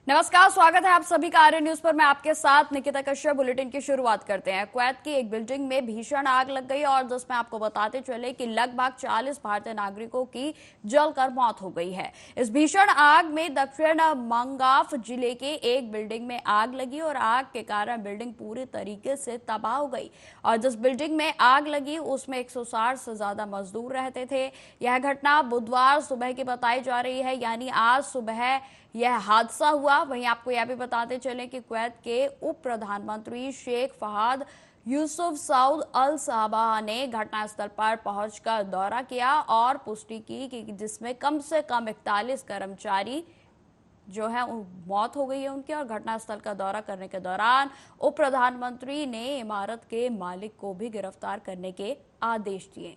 नमस्कार, स्वागत है आप सभी का आर्य न्यूज पर। मैं आपके साथ निकिता कश्यप। बुलेटिन की शुरुआत करते हैं। कुवैत की एक बिल्डिंग में भीषण आग लग गई और जिसमें आपको बताते चले कि लगभग 40 भारतीय नागरिकों की जलकर मौत हो गई है। इस भीषण आग में दक्षिण मंगाफ जिले के एक बिल्डिंग में आग लगी और आग के कारण बिल्डिंग पूरी तरीके से तबाह हो गई। और जिस बिल्डिंग में आग लगी उसमें 160 से ज्यादा मजदूर रहते थे। यह घटना बुधवार सुबह की बताई जा रही है, यानी आज सुबह यह हादसा हुआ। वहीं आपको यह भी बताते चलें कि कुवैत के उप प्रधानमंत्री शेख फहाद यूसुफ सऊद अल साबाह ने घटनास्थल पर पहुंचकर दौरा किया और पुष्टि की कि जिसमें कम से कम 41 कर्मचारी जो है मौत हो गई है उनकी। और घटनास्थल का दौरा करने के दौरान उप प्रधानमंत्री ने इमारत के मालिक को भी गिरफ्तार करने के आदेश दिए।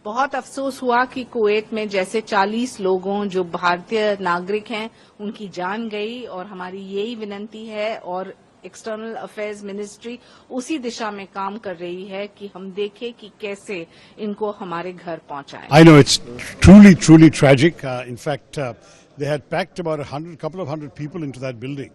बहुत अफसोस हुआ कि कुवैत में जैसे 40 लोगों जो भारतीय नागरिक हैं उनकी जान गई, और हमारी यही विनती है और एक्सटर्नल अफेयर्स मिनिस्ट्री उसी दिशा में काम कर रही है कि हम देखें कि कैसे इनको हमारे घर पहुंचाएं। I know it's truly tragic. In fact, they had packed about couple of hundred people into that building,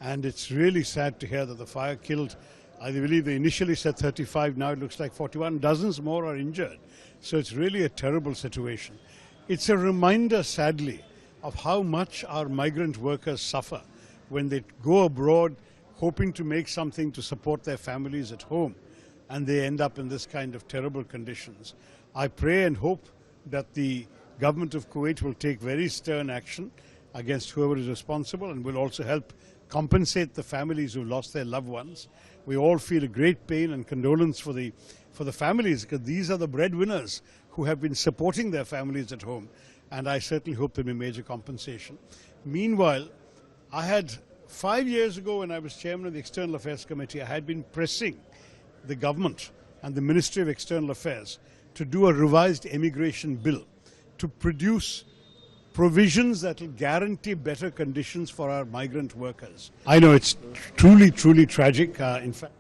and it's really sad to hear that the fire killed. I believe they initially said 35. Now it looks like 41. Dozens more are injured. So it's really a terrible situation. It's a reminder, sadly, of how much our migrant workers suffer when they go abroad hoping to make something to support their families at home, and they end up in this kind of terrible conditions. I pray and hope that the government of Kuwait will take very stern action against whoever is responsible, and will also help compensate the families who lost their loved ones. We all feel a great pain and condolence for the families, because these are the breadwinners who have been supporting their families at home, and I certainly hope there will be major compensation. Meanwhile, I had 5 years ago, when I was chairman of the External Affairs Committee, I had been pressing the government and the Ministry of External Affairs to do a revised immigration bill to produce provisions that will guarantee better conditions for our migrant workers. I know it's truly tragic. In fact,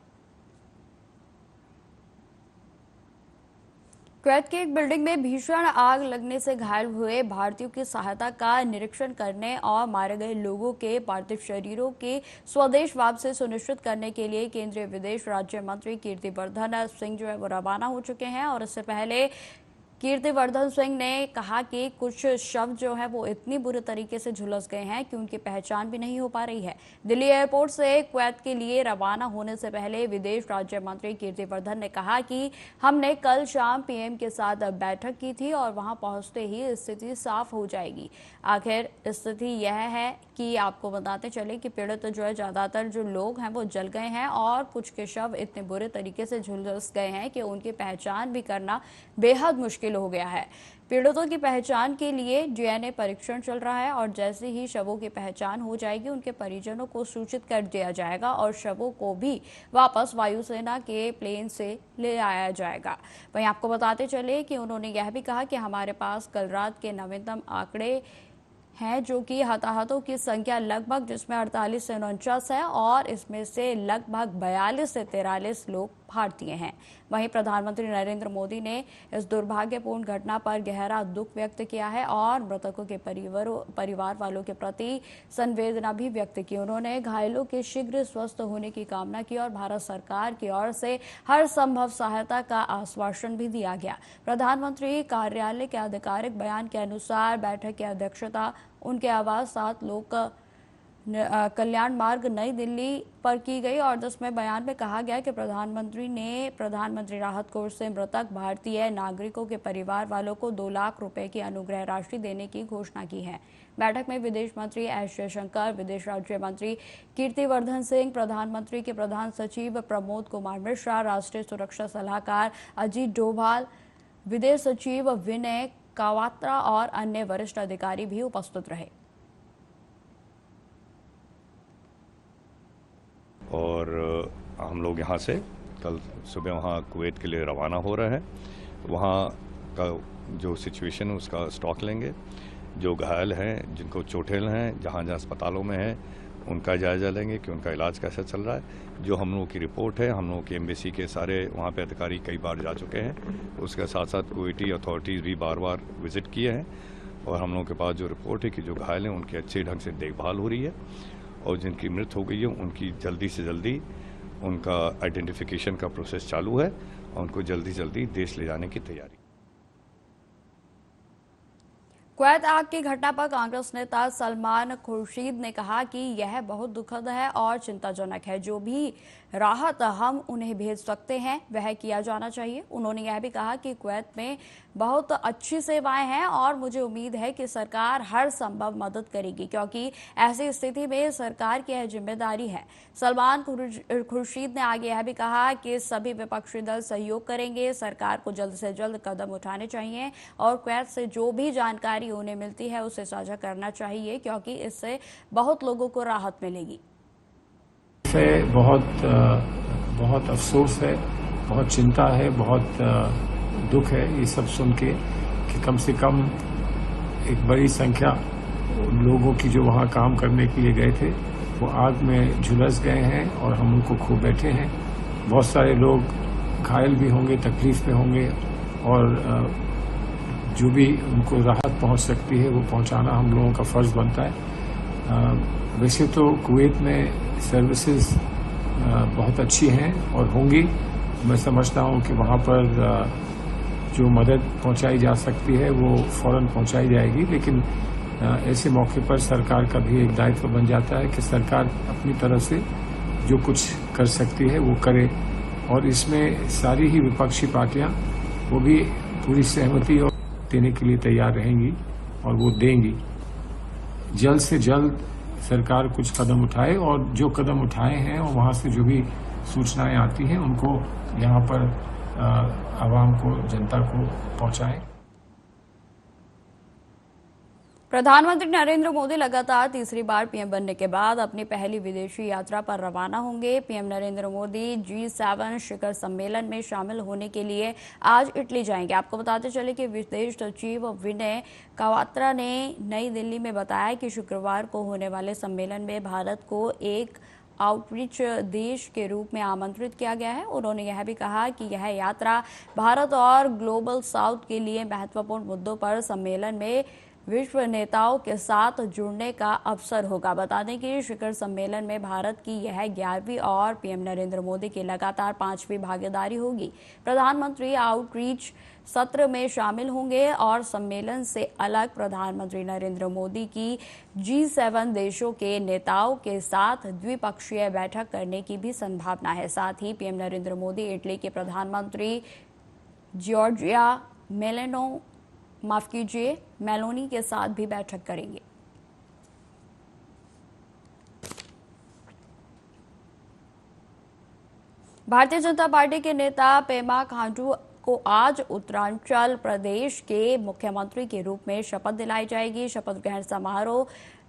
Kuwait की एक building में भीषण आग लगने से घायल हुए भारतीयों की सहायता का निरीक्षण करने और मारे गए लोगों के पार्थिव शरीरों की स्वदेश वापसी सुनिश्चित करने के लिए केंद्रीय विदेश राज्य मंत्री कीर्तिवर्धन सिंह जो है वो रवाना हो चुके हैं। और इससे पहले कीर्तिवर्धन सिंह ने कहा कि कुछ शव जो है वो इतनी बुरे तरीके से झुलस गए हैं कि उनकी पहचान भी नहीं हो पा रही है। दिल्ली एयरपोर्ट से कुवैत के लिए रवाना होने से पहले विदेश राज्य मंत्री कीर्तिवर्धन ने कहा कि हमने कल शाम पीएम के साथ बैठक की थी और वहां पहुंचते ही स्थिति साफ हो जाएगी। आखिर स्थिति यह है कि आपको बताते चले कि पीड़ित जो है ज्यादातर जो लोग हैं वो जल गए हैं और कुछ के शव इतने बुरे तरीके से झुलस गए हैं कि उनकी पहचान भी करना बेहद मुश्किल हो गया है। पीड़ितों की पहचान के लिए डीएनए परीक्षण चल रहा है और जैसे ही शवों की पहचान हो जाएगी उनके परिजनों को सूचित कर दिया जाएगा और शवों को भी वापस वायुसेना के प्लेन से ले आया जाएगा। वहीं आपको बताते चले कि उन्होंने यह भी कहा कि हमारे पास कल रात के नवीनतम आंकड़े हैं जो कि हताहतों की संख्या लगभग जिसमें 48 से 49 है और इसमें से लगभग 42 से 43 लोग भारतीय हैं। वहीं प्रधानमंत्री नरेंद्र मोदी ने इस दुर्भाग्यपूर्ण घटना पर गहरा दुख व्यक्त किया है और मृतकों के परिवार वालों के प्रति संवेदना भी व्यक्त की। उन्होंने घायलों के शीघ्र स्वस्थ होने की कामना की और भारत सरकार की ओर से हर संभव सहायता का आश्वासन भी दिया गया। प्रधानमंत्री कार्यालय के आधिकारिक बयान के अनुसार बैठक की अध्यक्षता उनके आवास 7 लोक कल्याण मार्ग नई दिल्ली पर की गई और जिसमें बयान में कहा गया कि प्रधानमंत्री ने प्रधानमंत्री राहत कोष से मृतक भारतीय नागरिकों के परिवार वालों को 2 लाख रुपए की अनुग्रह राशि देने की घोषणा की है। बैठक में विदेश मंत्री एस जयशंकर, विदेश राज्य मंत्री कीर्तिवर्धन सिंह, प्रधानमंत्री के प्रधान सचिव प्रमोद कुमार मिश्रा, राष्ट्रीय सुरक्षा सलाहकार अजीत डोभाल, विदेश सचिव विनय कावात्रा और अन्य वरिष्ठ अधिकारी भी उपस्थित रहे। और हम लोग यहाँ से कल सुबह वहाँ कुवैत के लिए रवाना हो रहे हैं। वहाँ का जो सिचुएशन है उसका स्टॉक लेंगे। जो घायल हैं, जिनको चोटें हैं, जहाँ जहाँ अस्पतालों में हैं, उनका जायज़ा लेंगे कि उनका इलाज कैसा चल रहा है। जो हम लोगों की रिपोर्ट है, हम लोगों की एम्बेसी के सारे वहाँ पे अधिकारी कई बार जा चुके हैं, उसके साथ साथ कुवैती अथॉरिटीज़ भी बार बार विज़िट किए हैं और हम लोगों के पास जो रिपोर्ट है कि जो घायल हैं उनकी अच्छे ढंग से देखभाल हो रही है और जिनकी मृत्यु हो गई है उनकी जल्दी से जल्दी उनका आइडेंटिफिकेशन का प्रोसेस चालू है और उनको जल्दी जल्दी देश ले जाने की तैयारी। कुवैत आग की घटना पर कांग्रेस नेता सलमान खुर्शीद ने कहा कि यह बहुत दुखद है और चिंताजनक है। जो भी राहत हम उन्हें भेज सकते हैं वह किया जाना चाहिए। उन्होंने यह भी कहा कि कुवैत में बहुत अच्छी सेवाएं हैं और मुझे उम्मीद है कि सरकार हर संभव मदद करेगी, क्योंकि ऐसी स्थिति में सरकार की यह जिम्मेदारी है। सलमान खुर्शीद ने आगे यह भी कहा कि सभी विपक्षी दल सहयोग करेंगे, सरकार को जल्द से जल्द कदम उठाने चाहिए और कुवैत से जो भी जानकारी उन्हें मिलती है उसे साझा करना चाहिए, क्योंकि इससे बहुत लोगों को राहत मिलेगी। से बहुत अफसोस है, बहुत चिंता है, बहुत दुख है ये सब सुन के कि कम से कम एक बड़ी संख्या लोगों की जो वहाँ काम करने के लिए गए थे वो आग में झुलस गए हैं और हम उनको खो बैठे हैं। बहुत सारे लोग घायल भी होंगे, तकलीफ में होंगे और जो भी उनको राहत पहुंच सकती है वो पहुंचाना हम लोगों का फर्ज बनता है। वैसे तो कुवैत में सर्विसेज बहुत अच्छी हैं और होंगी। मैं समझता हूं कि वहां पर जो मदद पहुंचाई जा सकती है वो फौरन पहुंचाई जाएगी, लेकिन ऐसे मौके पर सरकार का भी एक दायित्व बन जाता है कि सरकार अपनी तरफ से जो कुछ कर सकती है वो करे और इसमें सारी ही विपक्षी पार्टियां वो भी पूरी सहमति और देने के लिए तैयार रहेंगी और वो देंगी। जल्द से जल्द सरकार कुछ कदम उठाए और जो कदम उठाए हैं और वहां से जो भी सूचनाएं आती हैं उनको यहाँ पर आवाम को, जनता को पहुंचाएं। प्रधानमंत्री नरेंद्र मोदी लगातार तीसरी बार पीएम बनने के बाद अपनी पहली विदेशी यात्रा पर रवाना होंगे। पीएम नरेंद्र मोदी G7 शिखर सम्मेलन में शामिल होने के लिए आज इटली जाएंगे। आपको बताते चले कि विदेश सचिव विनय क्वात्रा ने नई दिल्ली में बताया कि शुक्रवार को होने वाले सम्मेलन में भारत को एक आउटरीच देश के रूप में आमंत्रित किया गया है। उन्होंने यह भी कहा कि यह यात्रा भारत और ग्लोबल साउथ के लिए महत्वपूर्ण मुद्दों पर सम्मेलन में विश्व नेताओं के साथ जुड़ने का अवसर होगा। बता दें कि शिखर सम्मेलन में भारत की यह 11वीं और पीएम नरेंद्र मोदी की लगातार 5वीं भागीदारी होगी। प्रधानमंत्री आउटरीच सत्र में शामिल होंगे और सम्मेलन से अलग प्रधानमंत्री नरेंद्र मोदी की G7 देशों के नेताओं के साथ द्विपक्षीय बैठक करने की भी संभावना है। साथ ही पीएम नरेंद्र मोदी इटली के प्रधानमंत्री जॉर्जिया मेलोनी के साथ भी बैठक करेंगे। भारतीय जनता पार्टी के नेता पेमा खांडू को आज उत्तरांचल प्रदेश के मुख्यमंत्री के रूप में शपथ दिलाई जाएगी। शपथ ग्रहण समारोह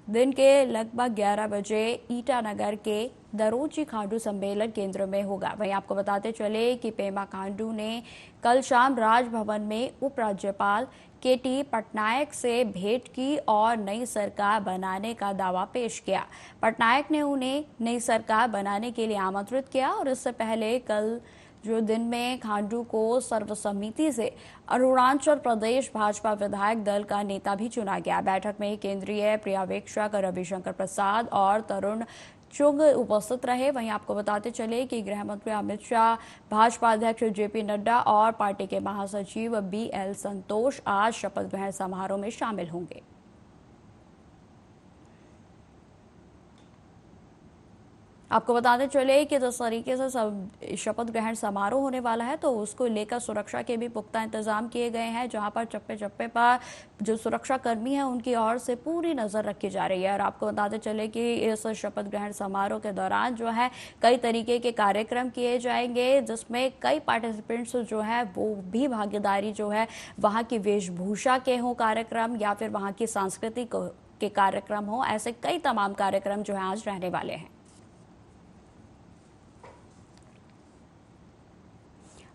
दिन के लगभग 11 बजे ईटानगर के दरोची खांडू सम्मेलन केंद्र में होगा। वहीं आपको बताते चले कि पेमा खांडू ने कल शाम राजभवन में उपराज्यपाल केटी पटनायक से भेंट की और नई सरकार बनाने का दावा पेश किया। पटनायक ने उन्हें नई सरकार बनाने के लिए आमंत्रित किया और इससे पहले कल जो दिन में खांडू को सर्वसम्मति से अरुणाचल प्रदेश भाजपा विधायक दल का नेता भी चुना गया। बैठक में केंद्रीय पर्यवेक्षक रविशंकर प्रसाद और तरुण चुग उपस्थित रहे। वहीं आपको बताते चले कि गृह मंत्री अमित शाह, भाजपा अध्यक्ष जेपी नड्डा और पार्टी के महासचिव BL संतोष आज शपथ ग्रहण समारोह में शामिल होंगे। आपको बताते चले कि जिस तरीके से शपथ ग्रहण समारोह होने वाला है तो उसको लेकर सुरक्षा के भी पुख्ता इंतजाम किए गए हैं, जहां पर चप्पे चप्पे पर जो सुरक्षा कर्मी हैं उनकी ओर से पूरी नजर रखी जा रही है। और आपको बताते चले कि इस शपथ ग्रहण समारोह के दौरान जो है कई तरीके के कार्यक्रम किए जाएंगे, जिसमें कई पार्टिसिपेंट्स जो है वो भी भागीदारी जो है वहाँ की वेशभूषा के हों कार्यक्रम या फिर वहाँ की सांस्कृतिक के कार्यक्रम हो, ऐसे कई तमाम कार्यक्रम जो है आज रहने वाले हैं।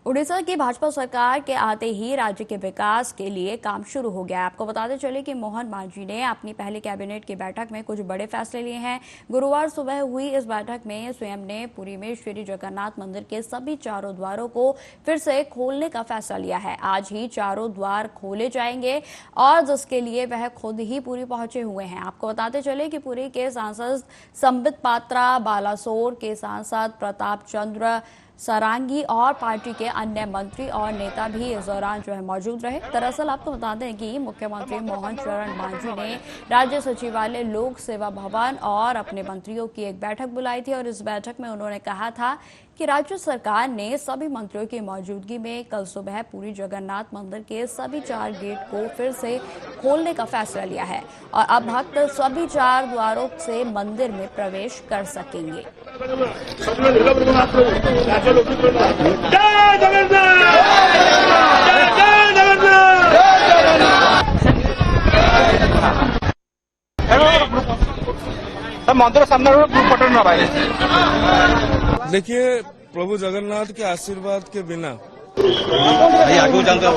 उड़ीसा की भाजपा सरकार के आते ही राज्य के विकास के लिए काम शुरू हो गया है। आपको बताते चले कि मोहन मांझी ने अपनी पहली कैबिनेट की बैठक में कुछ बड़े फैसले लिए हैं। गुरुवार सुबह हुई इस बैठक में सीएम ने पुरी में श्री जगन्नाथ मंदिर के सभी चारों द्वारों को फिर से खोलने का फैसला लिया है। आज ही चारों द्वार खोले जाएंगे और जिसके लिए वह खुद ही पुरी पहुंचे हुए हैं। आपको बताते चले कि पुरी के सांसद संबित पात्रा, बालासोर के सांसद प्रताप चंद्र सरांगी और पार्टी के अन्य मंत्री और नेता भी इस दौरान जो है मौजूद रहे। दरअसल आपको बता दें कि मुख्यमंत्री मोहन चरण मांझी ने राज्य सचिवालय, लोक सेवा भवन और अपने मंत्रियों की एक बैठक बुलाई थी और इस बैठक में उन्होंने कहा था कि राज्य सरकार ने सभी मंत्रियों की मौजूदगी में कल सुबह पुरी जगन्नाथ मंदिर के सभी 4 गेट को फिर से खोलने का फैसला लिया है और अब भक्त सभी 4 द्वारों से मंदिर में प्रवेश कर सकेंगे। मंदिर सामने पटन ना भाई। देखिए, प्रभु जगन्नाथ के आशीर्वाद के बिना आगे जानते हो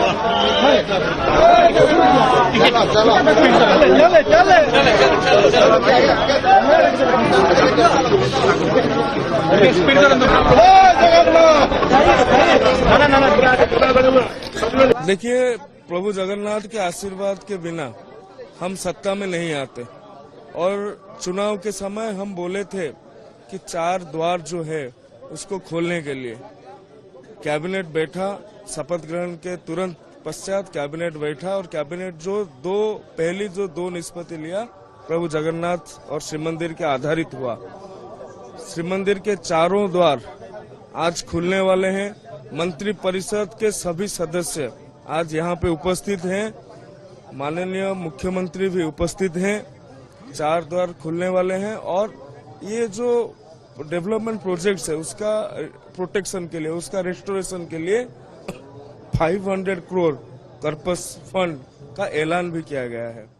देखिए, प्रभु जगन्नाथ के आशीर्वाद के बिना हम सत्ता में नहीं आते और चुनाव के समय हम बोले थे कि 4 द्वार जो है उसको खोलने के लिए कैबिनेट बैठा। शपथ ग्रहण के तुरंत पश्चात कैबिनेट बैठा और कैबिनेट जो पहली 2 निष्पत्ति लिया प्रभु जगन्नाथ और श्री मंदिर के आधारित हुआ। श्री मंदिर के चारों द्वार आज खुलने वाले हैं। मंत्री परिषद के सभी सदस्य आज यहाँ पे उपस्थित हैं। माननीय मुख्यमंत्री भी उपस्थित हैं। 4 द्वार खुलने वाले हैं और ये जो डेवलपमेंट प्रोजेक्ट्स है उसका प्रोटेक्शन के लिए, उसका रेस्टोरेशन के लिए 500 करोड़ कर्पस फंड का ऐलान भी किया गया है।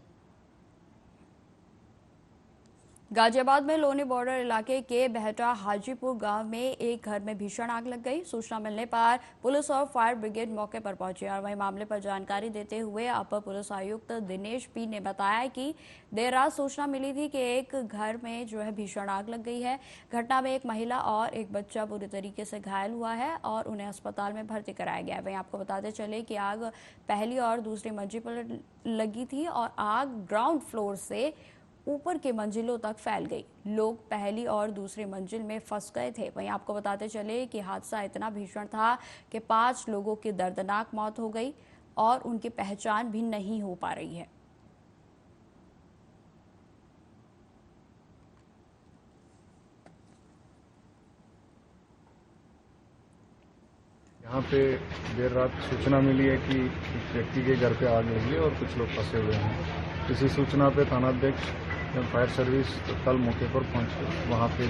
गाजियाबाद में लोनी बॉर्डर इलाके के बहटा हाजीपुर गांव में एक घर में भीषण आग लग गई। सूचना मिलने पर पुलिस और फायर ब्रिगेड मौके पर पहुंचे और वहीं मामले पर जानकारी देते हुए अपर पुलिस आयुक्त दिनेश पी ने बताया कि देर रात सूचना मिली थी कि एक घर में जो है भीषण आग लग गई है। घटना में एक महिला और एक बच्चा बुरी तरीके से घायल हुआ है और उन्हें अस्पताल में भर्ती कराया गया है। वहीं आपको बताते चले कि आग पहली और दूसरी मंजिल पर लगी थी और आग ग्राउंड फ्लोर से ऊपर के मंजिलों तक फैल गई। लोग पहली और दूसरी मंजिल में फंस गए थे। वहीं आपको बताते चले कि हादसा इतना भीषण था कि 5 लोगों की दर्दनाक मौत हो गई और उनकी पहचान भी नहीं हो पा रही है। यहाँ पे देर रात सूचना मिली है कि एक व्यक्ति के घर पे आग लगी है और कुछ लोग फंसे हुए हैं। इसी सूचना पे थानाध्यक्ष फायर सर्विस तत्काल मौके पर पहुंचे। वहाँ पे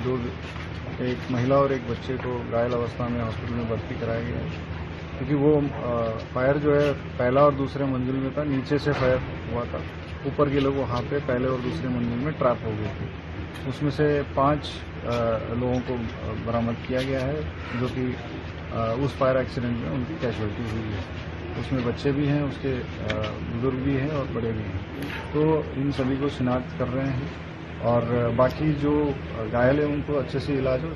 एक महिला और एक बच्चे को घायल अवस्था में हॉस्पिटल में भर्ती कराया गया है क्योंकि वो फायर जो है पहला और दूसरे मंजिल में था, नीचे से फायर हुआ था। ऊपर के लोग वहाँ पे पहले और दूसरे मंजिल में ट्रैप हो गए थे। उसमें से 5 लोगों को बरामद किया गया है जो कि उस फायर एक्सीडेंट में उनकी कैजुअलिटी हुई है। उसमें बच्चे भी हैं, उसके बुजुर्ग भी हैं और बड़े भी हैं। तो इन सभी को शिनाख्त कर रहे हैं और बाकी जो घायल है उनको अच्छे से इलाज हो।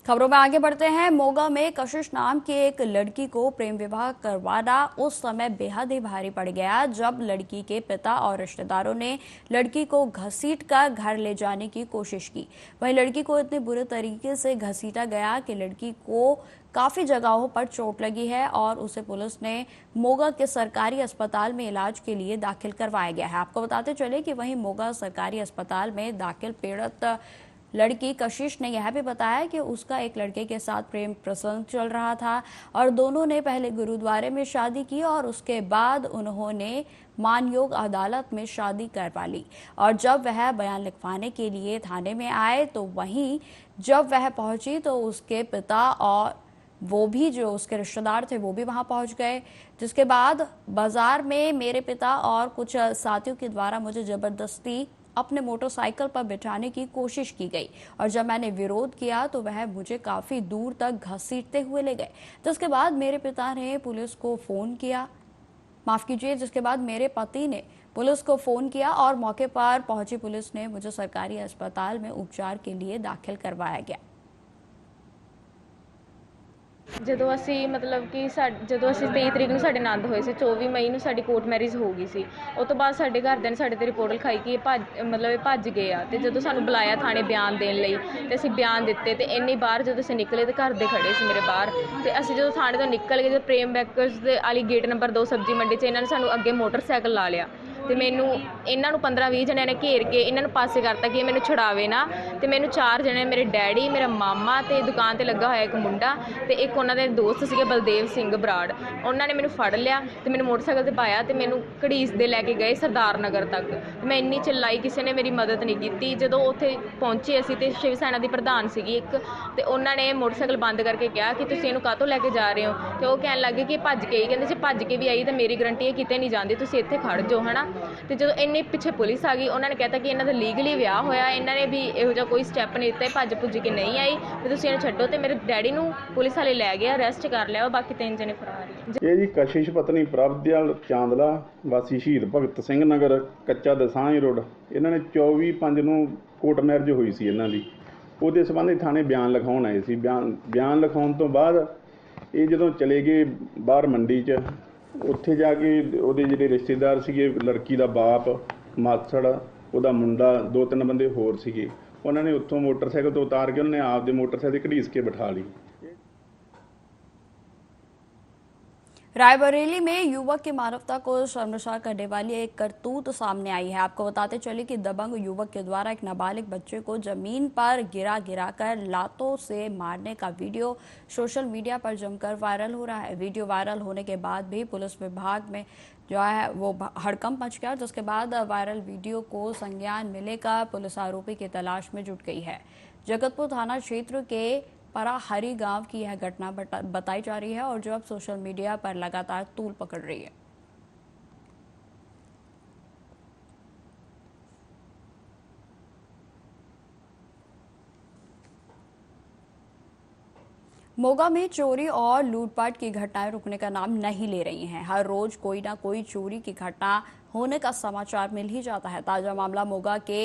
खबरों में आगे बढ़ते हैं। मोगा में कशिश नाम की एक लड़की को प्रेम विवाह करवाना उस समय बेहद ही भारी पड़ गया जब लड़की के पिता और रिश्तेदारों ने लड़की को घसीटकर घर ले जाने की कोशिश की। वहीं लड़की को इतने बुरे तरीके से घसीटा गया कि लड़की को काफी जगहों पर चोट लगी है और उसे पुलिस ने मोगा के सरकारी अस्पताल में इलाज के लिए दाखिल करवाया गया है। आपको बताते चले कि वहीं मोगा सरकारी अस्पताल में दाखिल पीड़ित लड़की कशिश ने यह भी बताया कि उसका एक लड़के के साथ प्रेम प्रसंग चल रहा था और दोनों ने पहले गुरुद्वारे में शादी की और उसके बाद उन्होंने मानयोग अदालत में शादी करवा ली। और जब वह बयान लिखवाने के लिए थाने में आए तो वहीं जब वह पहुंची तो उसके पिता और वो भी जो उसके रिश्तेदार थे वो भी वहां पहुंच गए, जिसके बाद बाजार में मेरे पिता और कुछ साथियों के द्वारा मुझे जबरदस्ती अपने मोटरसाइकिल पर बिठाने की कोशिश की गई और जब मैंने विरोध किया तो वह मुझे काफी दूर तक घसीटते हुए ले गए। जिसके बाद मेरे पिता ने पुलिस को फोन किया, जिसके बाद मेरे पति ने पुलिस को फोन किया और मौके पर पहुंची पुलिस ने मुझे सरकारी अस्पताल में उपचार के लिए दाखिल करवाया गया। ਜਦੋਂ ਅਸੀਂ ਮਤਲਬ ਕਿ ਜਦੋਂ ਅਸੀਂ 23 ਤਰੀਕ ਨੂੰ ਸਾਡੇ ਆਨੰਦ ਹੋਏ ਸੀ, 24 ਮਈ ਨੂੰ ਸਾਡੀ ਕੋਰਟ ਮੈਰਿਜ ਹੋ ਗਈ ਸੀ। ਉਸ ਤੋਂ ਬਾਅਦ ਸਾਡੇ ਘਰਦਿਆਂ ਨੇ ਸਾਡੇ ਤੇ ਰਿਪੋਰਟ ਲਿਖਾਈ ਕਿ ਇਹ ਭੱਜ ਗਏ ਆ ਤੇ ਜਦੋਂ ਸਾਨੂੰ ਬੁਲਾਇਆ ਥਾਣੇ ਬਿਆਨ ਦੇਣ ਲਈ ਤੇ ਅਸੀਂ ਬਿਆਨ ਦਿੱਤੇ ਤੇ ਇੰਨੀ ਬਾਹਰ ਜਦੋਂ ਅਸੀਂ ਨਿਕਲੇ ਤੇ ਘਰ ਦੇ ਖੜੇ ਸੀ ਮੇਰੇ ਬਾਹਰ ਤੇ ਅਸੀਂ ਜਦੋਂ ਥਾਣੇ ਤੋਂ ਨਿਕਲ ਗਏ, ਜਦੋਂ ਪ੍ਰੇਮ ਬੈਕਰਸ ਦੇ ਵਾਲੀ ਗੇਟ ਨੰਬਰ 2 ਸਬਜ਼ੀ ਮੰਡੀ 'ਚ ਇਹਨਾਂ ਨੇ ਸਾਨੂੰ ਅੱਗੇ ਮੋਟਰਸਾਈਕਲ ਲਾ ਲਿਆ ਤੇ ਮੈਨੂੰ ਇਹਨਾਂ ਨੂੰ 15-20 ਜਣਿਆਂ ਨੇ ਘੇਰ ਕੇ ਇਹਨਾਂ ਨੂੰ ਪਾਸੇ ਕਰਤਾ ਕਿ ਇਹ ਮੈਨੂੰ ਛੁਡਾਵੇ ਨਾ ਤੇ ਮੈਨੂੰ 4 ਜਣੇ, ਮੇਰੇ ਡੈਡੀ, ਮੇਰਾ ਮਾਮਾ ਤੇ ਦੁਕਾਨ ਤੇ ਲੱਗਾ ਹੋਇਆ ਇੱਕ ਮੁੰਡਾ ਤੇ ਇੱਕ ਉਹਨਾਂ ਦੇ ਦੋਸਤ ਸੀਗੇ ਬਲਦੇਵ ਸਿੰਘ ਬਰਾੜ, ਉਹਨਾਂ ਨੇ ਮੈਨੂੰ ਫੜ ਲਿਆ ਤੇ ਮੈਨੂੰ ਮੋਟਰਸਾਈਕਲ ਤੇ ਪਾਇਆ ਤੇ ਮੈਨੂੰ ਘੜੀਸ ਦੇ ਲੈ ਕੇ ਗਏ ਸਰਦਾਰ ਨਗਰ ਤੱਕ। ਮੈਂ ਇੰਨੀ ਚਿল্ਲਾਈ, ਕਿਸੇ ਨੇ ਮੇਰੀ ਮਦਦ ਨਹੀਂ ਕੀਤੀ। ਜਦੋਂ ਉੱਥੇ ਪਹੁੰਚੇ ਅਸੀਂ ਤੇ ਸ਼ਿਵ ਸੈਨਾ ਦੀ ਪ੍ਰਧਾਨ ਸੀਗੀ ਇੱਕ ਤੇ ਉਹਨਾਂ ਨੇ ਮੋਟਰਸਾਈਕਲ ਬੰਦ ਕਰਕੇ ਕਿਹਾ ਕਿ ਤੁਸੀਂ ਇਹਨੂੰ ਕਾਹਤੋਂ ਲੈ ਕੇ ਜਾ ਰਹੇ ਹੋ ਤੇ ਉਹ ਕਹਿਣ ਲੱਗੇ ਕਿ ਭੱਜ ਕੇ ਹੀ, ਕਹਿੰਦੇ ਜੇ ਭੱਜ ਕੇ ਵੀ ਆਈ ਤਾਂ ਮੇਰੀ ਗਰੰਟੀ ਹੈ ਕਿਤੇ ਨਹੀਂ ਜਾਂਦੀ, ਤੁਸੀਂ ਇੱਥੇ ਖੜ ਜਾਓ ਹਨਾ। ਤੇ ਜਦੋਂ ਇੰਨੇ ਪਿੱਛੇ ਪੁਲਿਸ ਆ ਗਈ, ਉਹਨਾਂ ਨੇ ਕਹਿਤਾ ਕਿ ਇਹਨਾਂ ਦਾ ਲੀਗਲੀ ਵਿਆਹ ਹੋਇਆ, ਇਹਨਾਂ ਨੇ ਵੀ ਇਹੋ ਜਿਹਾ ਕੋਈ ਸਟੈਪ ਨਹੀਂ ਦਿੱਤਾ, ਭੱਜ ਭੁੱਜ ਕੇ ਨਹੀਂ ਆਈ ਤੇ ਤੁਸੀਂ ਇਹਨੂੰ ਛੱਡੋ ਤੇ ਮੇਰੇ ਡੈਡੀ ਨੂੰ ਪੁਲਿਸ ਵਾਲੇ ਲੈ ਗਏ, ਅਰੈਸਟ ਕਰ ਲਿਆ, ਬਾਕੀ 3 ਜਣੇ ਫਰਾਰ। ਇਹ ਜੀ ਕਸ਼ਿਸ਼ ਪਤਨੀ ਪ੍ਰਭਦਿਆਲ ਚਾਂਦਲਾ ਵਾਸੀ ਸ਼ਹੀਦ ਭਗਤ ਸਿੰਘ ਨਗਰ ਕੱਚਾ ਦਸਾਂਝ ਰੋਡ, ਇਹਨਾਂ ਨੇ 24/5 ਨੂੰ ਕੋਰਟ ਮੈਰਿਜ ਹੋਈ ਸੀ ਇਹਨਾਂ ਦੀ, ਉਹਦੇ ਸੰਬੰਧੀ ਥਾਣੇ ਬਿਆਨ ਲਿਖਾਉਣ ਆਏ ਸੀ। ਬਿਆਨ ਲਿਖਾਉਣ ਤੋਂ ਬਾਅਦ ਇਹ ਜਦੋਂ ਚਲੇ ਗਏ ਬਾਹਰ ਮੰਡੀ 'ਚ, ਉੱਥੇ ਜਾ ਕੇ ਉਹਦੇ ਜਿਹੜੇ ਰਿਸ਼ਤੇਦਾਰ ਸੀਗੇ, ਲੜਕੀ ਦਾ ਬਾਪ, ਮਾਸੜ, ਉਹਦਾ ਮੁੰਡਾ, 2-3 ਬੰਦੇ ਹੋਰ ਸੀਗੇ, ਉਹਨਾਂ ਨੇ ਉੱਥੋਂ ਮੋਟਰਸਾਈਕਲ ਤੋਂ ਉਤਾਰ ਕੇ ਉਹਨਾਂ ਨੇ ਆਪਦੇ ਮੋਟਰਸਾਈਕਲ ਤੇ ਘੜੀਸ ਕੇ ਬਿਠਾ ਲਈ। रायबरेली में युवक की मानवता को शर्मसार करने वाली एक करतूत सामने आई है। आपको बताते चले कि दबंग युवक के द्वारा एक नाबालिग बच्चे को जमीन पर गिरा कर लातों से मारने का वीडियो सोशल मीडिया पर जमकर वायरल हो रहा है। वीडियो वायरल होने के बाद भी पुलिस विभाग में जो है वो हड़कंप मच गया, जिसके बाद वायरल वीडियो को संज्ञान मिलने का पुलिस आरोपी की तलाश में जुट गई है। जगतपुर थाना क्षेत्र के पराहरी गांव की यह घटना बताई जा रही है और जो अब सोशल मीडिया पर लगातार तूल पकड़ रही है। मोगा में चोरी और लूटपाट की घटनाएं रुकने का नाम नहीं ले रही हैं। हर रोज कोई ना कोई चोरी की घटना होने का समाचार मिल ही जाता है। ताजा मामला मोगा के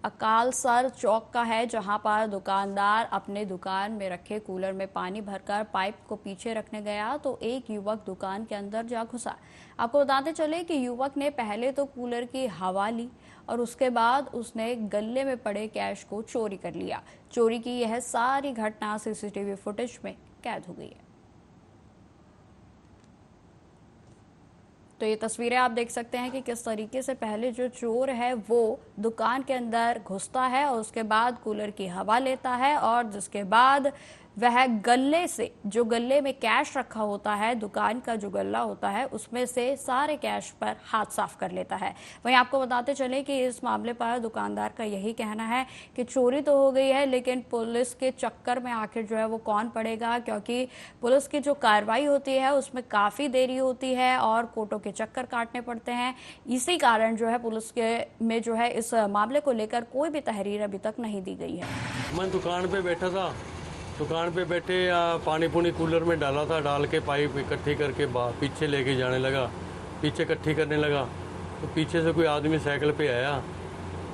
अकालसर चौक का है, जहां पर दुकानदार अपने दुकान में रखे कूलर में पानी भरकर पाइप को पीछे रखने गया तो एक युवक दुकान के अंदर जा घुसा। आपको बताते चले कि युवक ने पहले तो कूलर की हवा ली और उसके बाद उसने गल्ले में पड़े कैश को चोरी कर लिया। चोरी की यह सारी घटना सीसीटीवी फुटेज में कैद हो गई है। तो ये तस्वीरें आप देख सकते हैं कि किस तरीके से पहले जो चोर है वो दुकान के अंदर घुसता है और उसके बाद कूलर की हवा लेता है और जिसके बाद वह गल्ले से, जो गल्ले में कैश रखा होता है, दुकान का जो गल्ला होता है, उसमें से सारे कैश पर हाथ साफ कर लेता है। वहीं आपको बताते चले कि इस मामले पर दुकानदार का यही कहना है कि चोरी तो हो गई है लेकिन पुलिस के चक्कर में आखिर जो है वो कौन पड़ेगा, क्योंकि पुलिस की जो कार्रवाई होती है उसमें काफ़ी देरी होती है और कोर्टों के चक्कर काटने पड़ते हैं। इसी कारण जो है पुलिस के में जो है इस मामले को लेकर कोई भी तहरीर अभी तक नहीं दी गई है। मैं दुकान पे बैठा था, दुकान पे बैठे पानी पुनी कूलर में डाला था, डाल के पाइप इकट्ठी करके पीछे लेके जाने लगा, पीछे इकट्ठी करने लगा तो पीछे से कोई आदमी साइकिल पे आया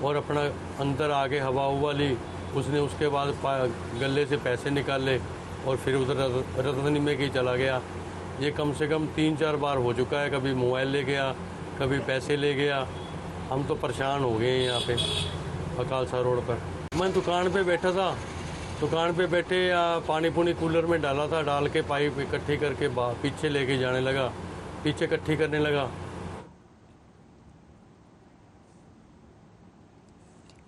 और अपना अंदर आके हवा हुआ ली उसने। उसके बाद गले से पैसे निकाले और फिर उधर रतनी में ही चला गया। ये कम से कम 3-4 बार हो चुका है, कभी मोबाइल ले गया, कभी पैसे ले गया। हम तो परेशान हो गए हैं यहाँ पे अकालसा रोड पर। मैं दुकान पे बैठा था, दुकान पे बैठे पानी पुनी कूलर में डाला था, डाल के पाइप इकट्ठी करके पीछे लेके जाने लगा, पीछे इकट्ठी करने लगा।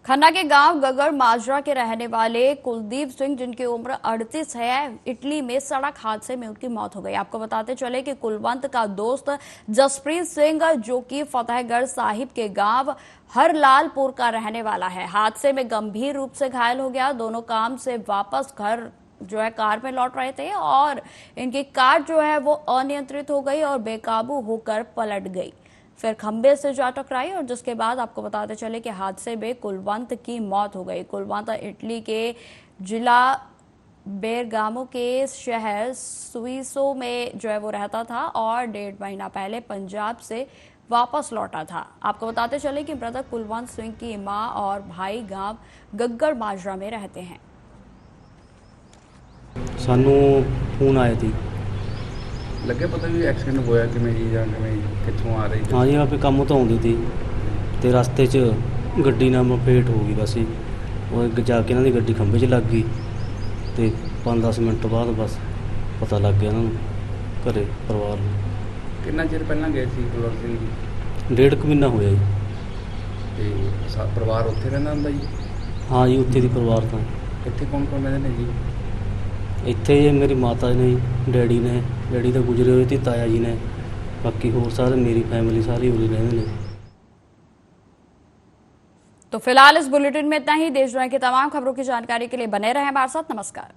खन्ना के गांव गगड़ माजरा के रहने वाले कुलदीप सिंह, जिनकी उम्र 38 है, इटली में सड़क हादसे में उनकी मौत हो गई। आपको बताते चले कि कुलवंत का दोस्त जसप्रीत सिंह, जो कि फतेहगढ़ साहिब के गांव हरलालपुर का रहने वाला है, हादसे में गंभीर रूप से घायल हो गया। दोनों काम से वापस घर जो है कार में लौट रहे थे और इनकी कार जो है वो अनियंत्रित हो गई और बेकाबू होकर पलट गई। फिर खंबे से जा टकराई और जिसके बाद आपको बताते चले कि हादसे में कुलवंत की मौत हो गई। कुलवंत इटली के जिला बेरगामो के शहर सुइसो में जो है वो रहता था और 1.5 महीना पहले पंजाब से वापस लौटा था। आपको बताते चले कि मृतक कुलवंत सिंह की मां और भाई गांव गग्गड़ माजरा में रहते हैं। सानू फोन आया थी, लगे पता भी एक्सीडेंट होया कि मैं जी जान में कित्थों आ रही हाँ जी आपे काम तो आउंदी थी ते रास्ते च गड्डी नाल मपेट हो गई। बस वो जाके इन्हां दी गड्डी खंबे च लग गई ते 5-10 मिनट बाद बस पता लग गया इन्हां घरे परिवार नूं। कितना चिर पहला गए सी कुलवंत सिंह जी? 1.5 महीना होया जी। ते परिवार उत्थे रहंदा हुंदा जी? हाँ जी उत्थे दी परिवार तां कित्थे कौन कौन रहंदे ने जी? ਇੱਥੇ ਮੇਰੀ ਮਾਤਾ ਨੇ, ਡੈਡੀ ਨੇ, ਡੈਡੀ ਤਾਂ ਗੁਜ਼ਰੇ ਹੋਏ ਤੇ ਤਾਇਆ ਜੀ ਨੇ, ਬਾਕੀ ਹੋਰ ਸਾਰੇ मेरी फैमिली सारी उरी रहने ने। तो फिलहाल इस बुलेटिन में इतना ही। देश दुनिया की तमाम खबरों की जानकारी के लिए बने रहें हमारे साथ। नमस्कार।